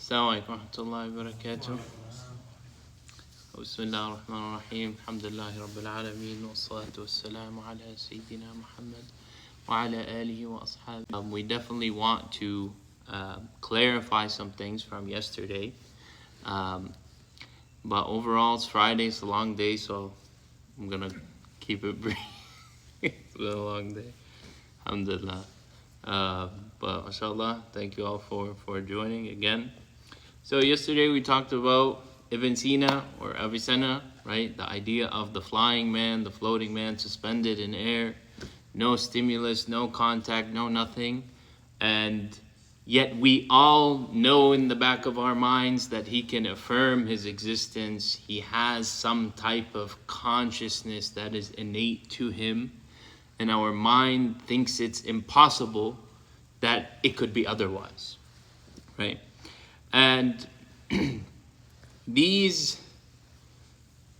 السلام عليكم ورحمة الله وبركاته. بسم الله الرحمن الرحيم. الحمد لله رب العالمين والصلاة والسلام على سيدنا Muhammad وعلى آله وأصحابه. We definitely want to clarify some things from yesterday. But overall, it's Friday, it's a long day, so I'm going to keep it brief. It's been a long day. Alhamdulillah. But mashallah, thank you all for joining again. So yesterday we talked about Ibn Sina or Avicenna, right? The idea of the flying man, the floating man suspended in air, no stimulus, no contact, no nothing. And yet we all know in the back of our minds that he can affirm his existence. He has some type of consciousness that is innate to him. And our mind thinks it's impossible that it could be otherwise, right? And these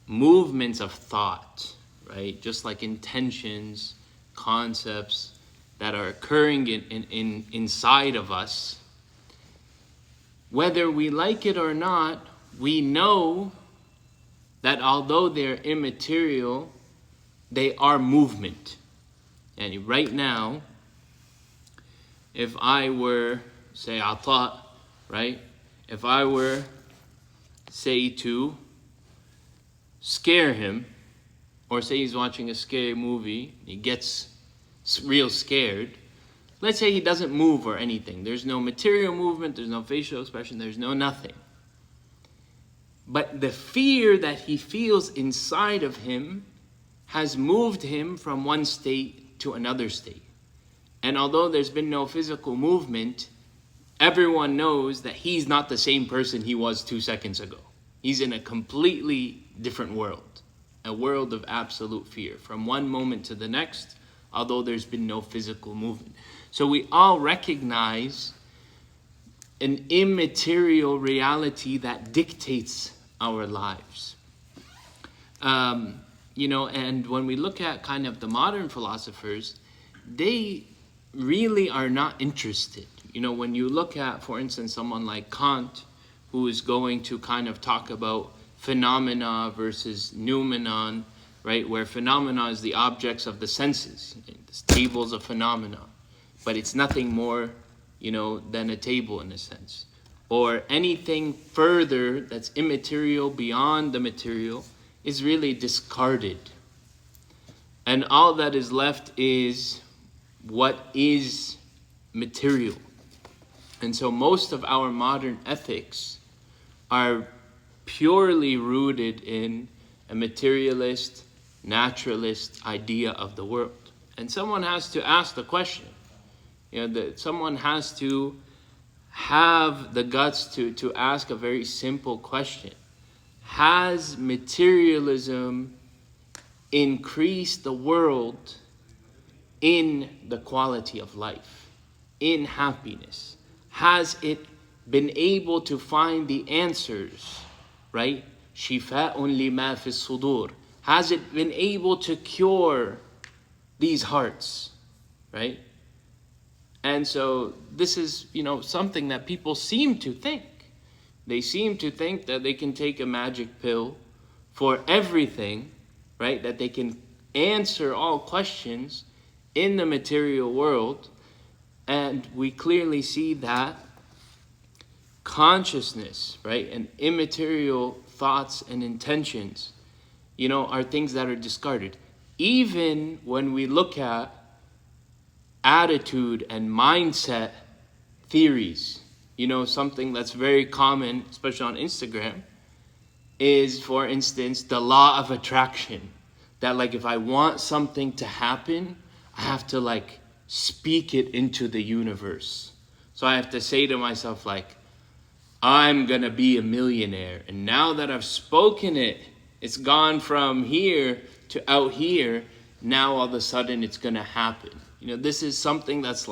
movements of thought, right, just like intentions, concepts that are occurring inside of us, whether we like it or not, we know that although they're immaterial, they are movement. And right now, if I were, say, Ata, right? If I were, say, to scare him, or say he's watching a scary movie, he gets real scared, let's say he doesn't move or anything. There's no material movement, there's no facial expression, there's no nothing. But the fear that he feels inside of him has moved him from one state to another state. And although there's been no physical movement, everyone knows that he's not the same person he was 2 seconds ago. He's in a completely different world, a world of absolute fear from one moment to the next, although there's been no physical movement. So we all recognize an immaterial reality that dictates our lives. And when we look at kind of the modern philosophers, they really are not interested. When you look at, for instance, someone like Kant, who is going to kind of talk about phenomena versus noumenon, right? Where phenomena is the objects of the senses. This table's a phenomena, but it's nothing more, than a table in a sense. Or anything further that's immaterial beyond the material is really discarded. And all that is left is what is material. And so most of our modern ethics are purely rooted in a materialist, naturalist idea of the world. And someone has to ask the question. Someone has to have the guts to ask a very simple question. Has materialism increased the world in the quality of life, in happiness? Has it been able to find the answers, right? Shifa'un lima fi sudur. Has it been able to cure these hearts, right? And so this is, something that people seem to think. They seem to think that they can take a magic pill for everything, right? That they can answer all questions in the material world. And we clearly see that consciousness, right, and immaterial thoughts and intentions, are things that are discarded. Even when we look at attitude and mindset theories, something that's very common, especially on Instagram, is, for instance, the law of attraction. That, if I want something to happen, I have to, speak it into the universe. So I have to say to myself, I'm going to be a millionaire. And now that I've spoken it, it's gone from here to out here. Now all of a sudden it's going to happen. This is something that's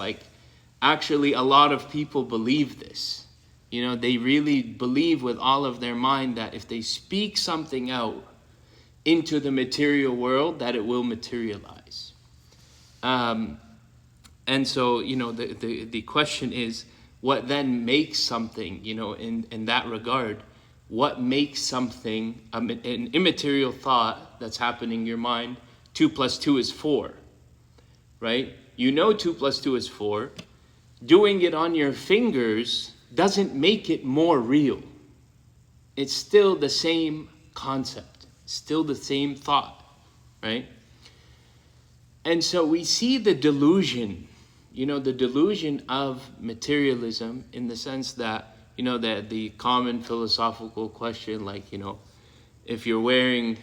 actually a lot of people believe this. They really believe with all of their mind that if they speak something out into the material world, that it will materialize. And so, the question is, what then makes something, in that regard, what makes something, an immaterial thought that's happening in your mind, 2 plus 2 is 4, right? 2 plus 2 is 4. Doing it on your fingers doesn't make it more real. It's still the same concept, still the same thought, right? And so we see the delusion, the delusion of materialism, in the sense that, that the common philosophical question, like, if you're wearing,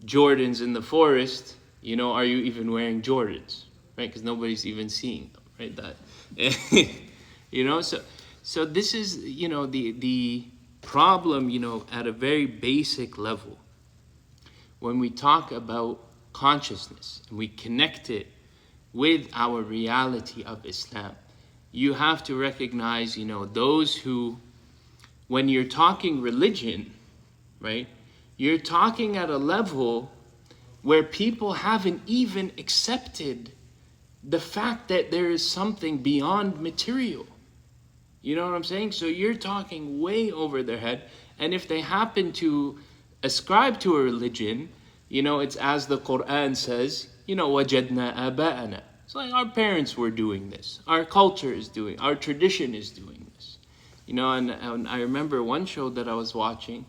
Jordans in the forest, are you even wearing Jordans, right? Because nobody's even seeing them, right? So this is, the problem, at a very basic level. When we talk about consciousness and we connect it with our reality of Islam, you have to recognize, those who, when you're talking religion, right, you're talking at a level where people haven't even accepted the fact that there is something beyond material. You know what I'm saying? So you're talking way over their head. And if they happen to ascribe to a religion, it's as the Quran says, وَجَدْنَا آبَاءَنَا. It's like our parents were doing this. Our culture is doing, our tradition is doing this. And I remember one show that I was watching,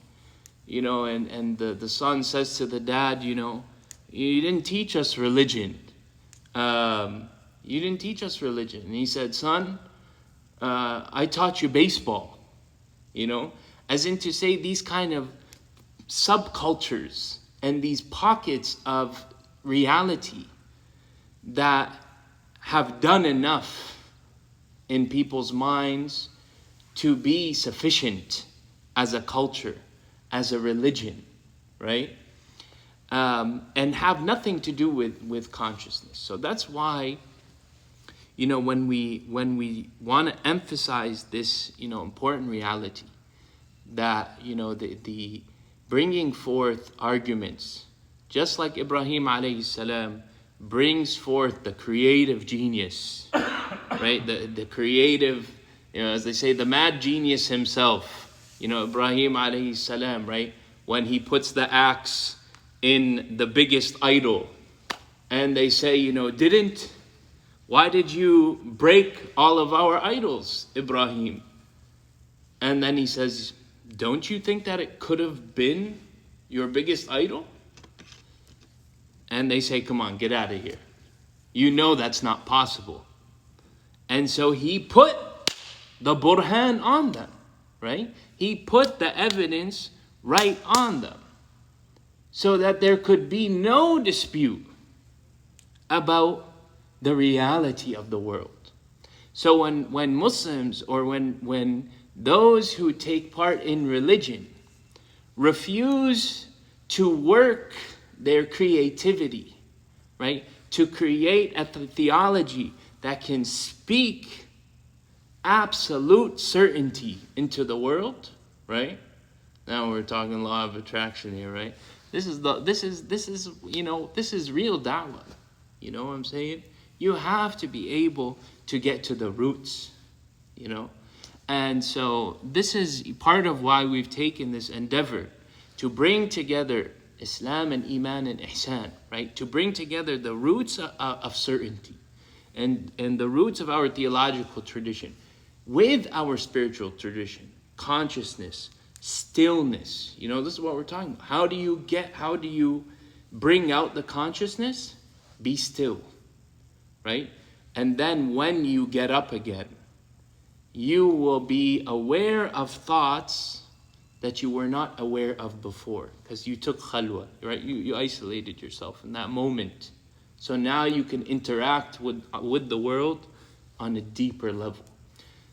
and the son says to the dad, you didn't teach us religion. You didn't teach us religion. And he said, son, I taught you baseball. As in to say, these kind of subcultures and these pockets of reality that have done enough in people's minds to be sufficient as a culture, as a religion, right? And have nothing to do with consciousness. So that's why, when we want to emphasize this, important reality, that, the bringing forth arguments, just like Ibrahim alayhi salam brings forth the creative genius, right? The creative, as they say, the mad genius himself, Ibrahim alayhi salam, right? When he puts the axe in the biggest idol, and they say, why did you break all of our idols, Ibrahim? And then he says, don't you think that it could have been your biggest idol? And they say, come on, get out of here. That's not possible. And so he put the burhan on them, right? He put the evidence right on them, so that there could be no dispute about the reality of the world. So when Muslims, or when those who take part in religion refuse to work their creativity, right, to create a theology that can speak absolute certainty into the world, right? Now we're talking law of attraction here, right? This is real da'wah. You know what I'm saying? You have to be able to get to the roots, And so this is part of why we've taken this endeavor to bring together Islam and Iman and Ihsan, right? To bring together the roots of certainty and the roots of our theological tradition with our spiritual tradition, consciousness, stillness. This is what we're talking about. How do you bring out the consciousness? Be still, right? And then when you get up again, you will be aware of thoughts that you were not aware of before, because you took khalwa, right? You isolated yourself in that moment. So now you can interact with the world on a deeper level.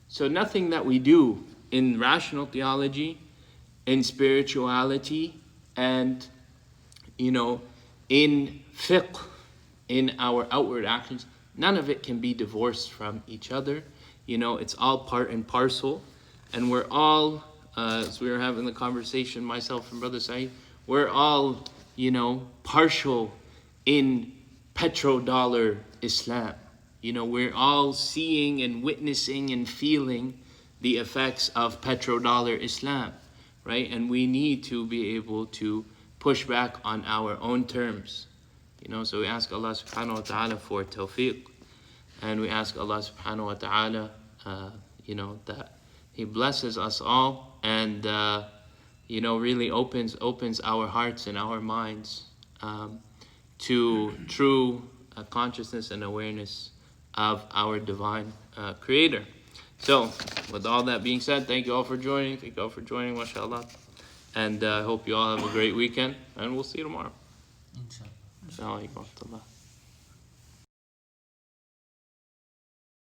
So nothing that we do in rational theology, in spirituality, and in fiqh, in our outward actions, none of it can be divorced from each other. It's all part and parcel, and we're all, as we were having the conversation, myself and Brother Saeed, we're all, partial in petrodollar Islam. we're all seeing and witnessing and feeling the effects of petrodollar Islam, right? And we need to be able to push back on our own terms. So we ask Allah subhanahu wa ta'ala for tawfiq, and we ask Allah subhanahu wa ta'ala, that He blesses us all and, really opens our hearts and our minds to true consciousness and awareness of our divine Creator. So, with all that being said, thank you all for joining. Thank you all for joining, mashallah. And I hope you all have a great weekend, and we'll see you tomorrow. Inshallah. Assalamu alaikum wa rahmatullah.